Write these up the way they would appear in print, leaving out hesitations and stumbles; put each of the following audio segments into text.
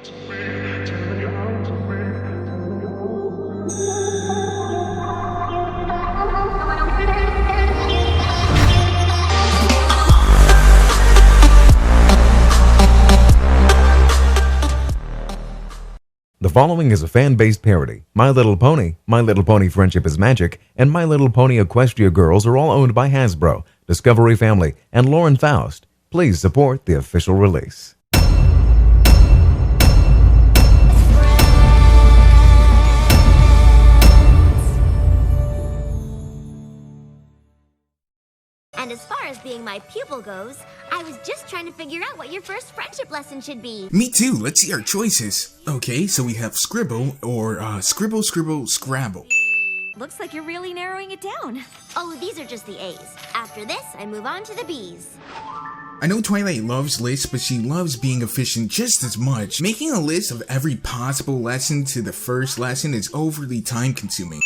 The following is a fan-based parody. My Little Pony Friendship is Magic, and My Little Pony Equestria Girls are all owned by Hasbro, Discovery Family, and Lauren Faust. Please support the official release. And as far as being my pupil goes, I was just trying to figure out what your first friendship lesson should be. Me too, let's see our choices. Okay, so we have Scribble or Scribble, Scribble, Scrabble. Looks like you're really narrowing it down. Oh, these are just the A's. After this, I move on to the B's. I know Twilight loves lists, but she loves being efficient just as much. Making a list of every possible lesson to the first lesson is overly time-consuming.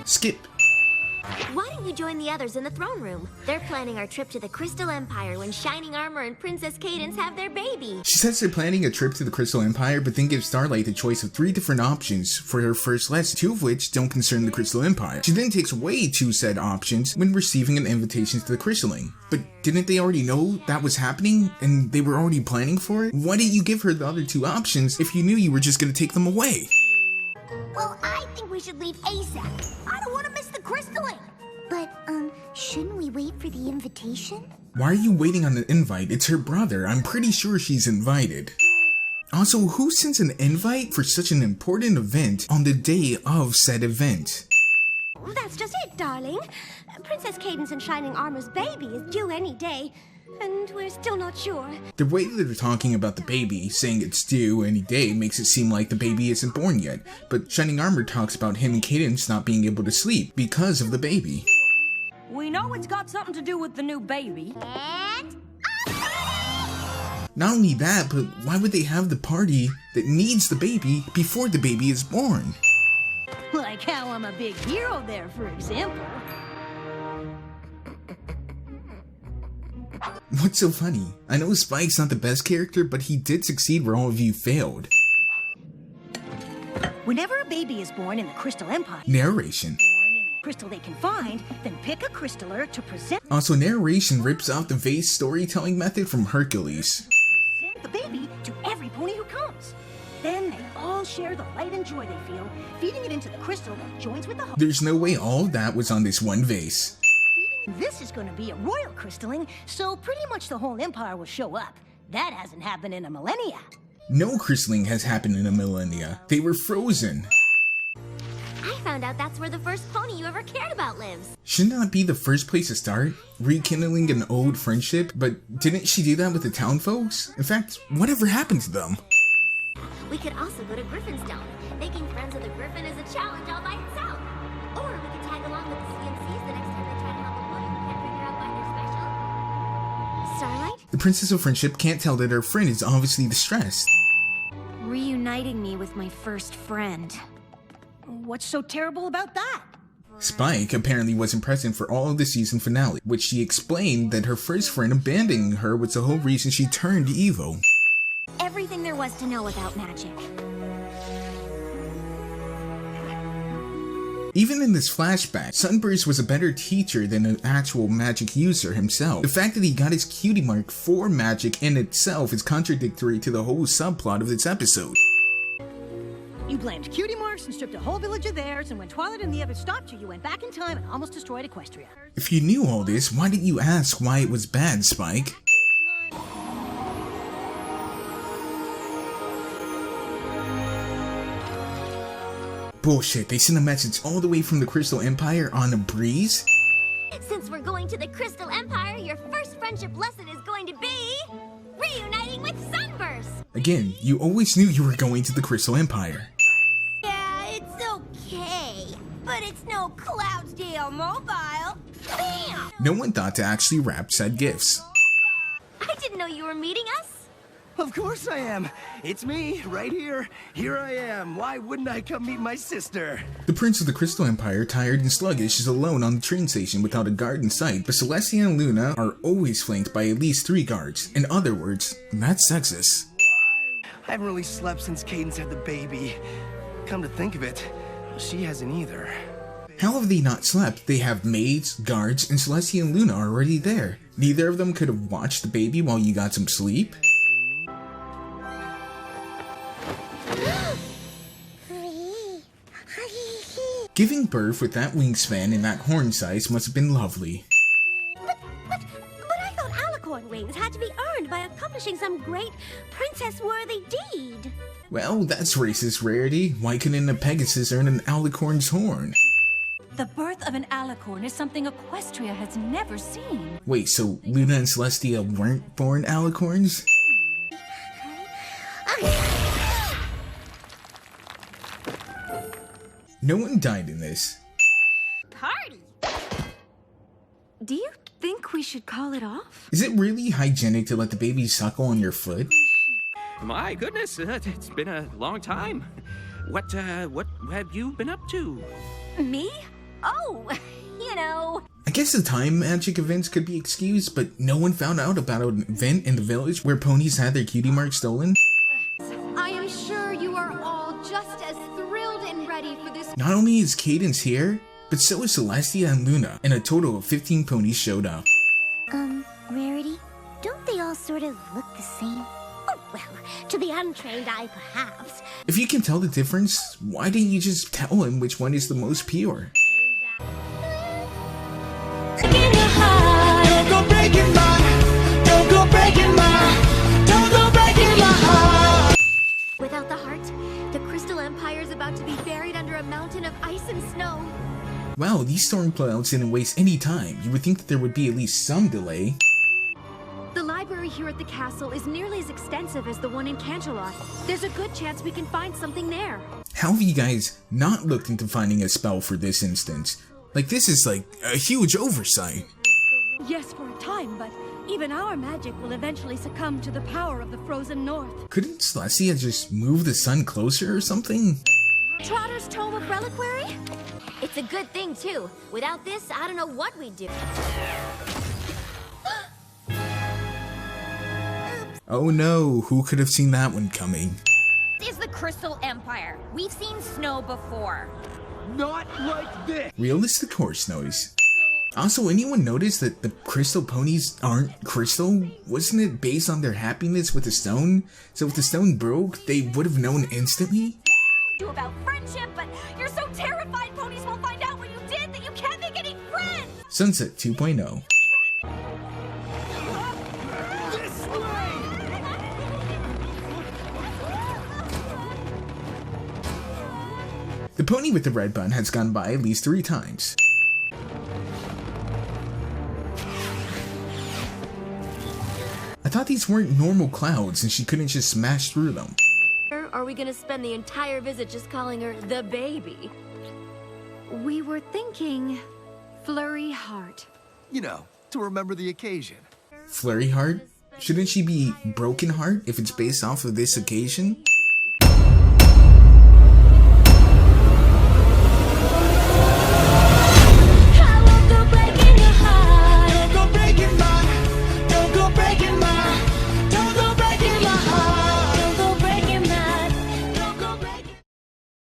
Skip. Why don't you join the others in the throne room? They're planning our trip to the Crystal Empire when Shining Armor and Princess Cadance have their baby. She says they're planning a trip to the Crystal Empire, but then gives Starlight the choice of 3 different options for her first lesson, 2 of which don't concern the Crystal Empire. She then takes away 2 said options when receiving an invitation to the Crystalling. But didn't they already know that was happening, and they were already planning for it? Why didn't you give her the other 2 options if you knew you were just gonna take them away? Well, I think we should leave ASAP. I don't want to miss the crystalling. But, shouldn't we wait for the invitation? Why are you waiting on the invite? It's her brother. I'm pretty sure she's invited. Also, who sends an invite for such an important event on the day of said event? That's just it, darling. Princess Cadance and Shining Armor's baby is due any day, and we're still not sure. The way that they're talking about the baby, saying it's due any day, makes it seem like the baby isn't born yet. But Shining Armor talks about him and Cadance not being able to sleep because of the baby. We know it's got something to do with the new baby. And... Not only that, but why would they have the party that needs the baby before the baby is born? Like how I'm a big hero there, for example. What's so funny? I know Spike's not the best character, but he did succeed where all of you failed. Whenever a baby is born in the Crystal Empire, Narration. Crystal they can find, then pick a crystaller to present Also, narration rips off the vase storytelling method from Hercules. the baby to every pony who comes. Then they all share the light and joy they feel, feeding it into the crystal that joins with the heart. There's no way all of that was on this one vase. This is going to be a royal crystalling, so pretty much the whole empire will show up. That hasn't happened in a millennia. No crystalling has happened in a millennia. They were frozen. I found out that's where the first pony you ever cared about lives. Shouldn't that be the first place to start? Rekindling an old friendship? But didn't she do that with the town folks? In fact, whatever happened to them? We could also go to Griffinstone. Making friends with a griffin is a challenge all by itself. Or we could tag along with the CMCs the next time they try to help a pony who can't figure out why they're special. Starlight? The Princess of Friendship can't tell that her friend is obviously distressed. Reuniting me with my first friend. What's so terrible about that? Spike apparently wasn't present for all of the season finale, which she explained that her first friend abandoning her was the whole reason she turned evil. Everything there was to know about magic. Even in this flashback, Sunburst was a better teacher than an actual magic user himself. The fact that he got his cutie mark for magic in itself is contradictory to the whole subplot of this episode. You blamed cutie marks and stripped a whole village of theirs, and when Twilight and the others stopped you, you went back in time and almost destroyed Equestria. If you knew all this, why didn't you ask why it was bad, Spike? Bullshit, they sent a message all the way from the Crystal Empire on a breeze? Since we're going to the Crystal Empire, your first friendship lesson is going to be... reuniting with Sunburst! Again, you always knew you were going to the Crystal Empire. Yeah, it's okay. But it's no Cloudsdale Mobile. Bam! No one thought to actually wrap said gifts. I didn't know you were meeting us. Of course I am. It's me, right here. Here I am. Why wouldn't I come meet my sister? The Prince of the Crystal Empire, tired and sluggish, is alone on the train station without a guard in sight, but Celestia and Luna are always flanked by at least 3 guards. In other words, that's sexist. I haven't really slept since Cadence had the baby. Come to think of it, she hasn't either. How have they not slept? They have maids, guards, and Celestia and Luna are already there. Neither of them could have watched the baby while you got some sleep? Giving birth with that wingspan and that horn size must have been lovely. But I thought alicorn wings had to be earned by accomplishing some great princess-worthy deed. Well, that's racist, Rarity. Why couldn't a Pegasus earn an alicorn's horn? The birth of an alicorn is something Equestria has never seen. Wait, so Luna and Celestia weren't born alicorns? No one died in this. Party! Do you think we should call it off? Is it really hygienic to let the baby suckle on your foot? My goodness, it's been a long time. What have you been up to? Me? Oh, you know. I guess the time magic events could be excused, but no one found out about an event in the village where ponies had their cutie mark stolen? I am sure you are all just as thrilled and ready for this. Not only is Cadence here, but so is Celestia and Luna, and a total of 15 ponies showed up. Rarity, don't they all sort of look the same? Oh, well, to the untrained eye, perhaps. If you can tell the difference, why didn't you just tell him which one is the most pure? Don't go breaking my heart. Don't go breaking my heart. Don't go breaking my heart. Without the heart, the Crystal Empire is about to be buried under a mountain of ice and snow. Wow, these storm clouds didn't waste any time. You would think that there would be at least some delay. The library here at the castle is nearly as extensive as the one in Canterlot. There's a good chance we can find something there. How have you guys not looked into finding a spell for this instance? Like, this is like a huge oversight. Yes, for a time, but even our magic will eventually succumb to the power of the frozen north. Couldn't Celestia just move the sun closer or something? Trotter's Tome of Reliquary? It's a good thing, too. Without this, I don't know what we'd do. Oh no, who could have seen that one coming? This is the Crystal Empire. We've seen snow before. Not like this. Realistic horse noise. Also, anyone notice that the crystal ponies aren't crystal? Wasn't it based on their happiness with the stone? So if the stone broke, they would have known instantly? You about friendship, but you're so terrified ponies will find out what you did that you can't make any friends. Sunset 2.0. This way. The pony with the red bun has gone by at least 3 times. I thought these weren't normal clouds and she couldn't just smash through them. Or are we gonna spend the entire visit just calling her the baby? We were thinking Flurry Heart. You know, to remember the occasion. Flurry Heart? Shouldn't she be Broken Heart if it's based off of this occasion?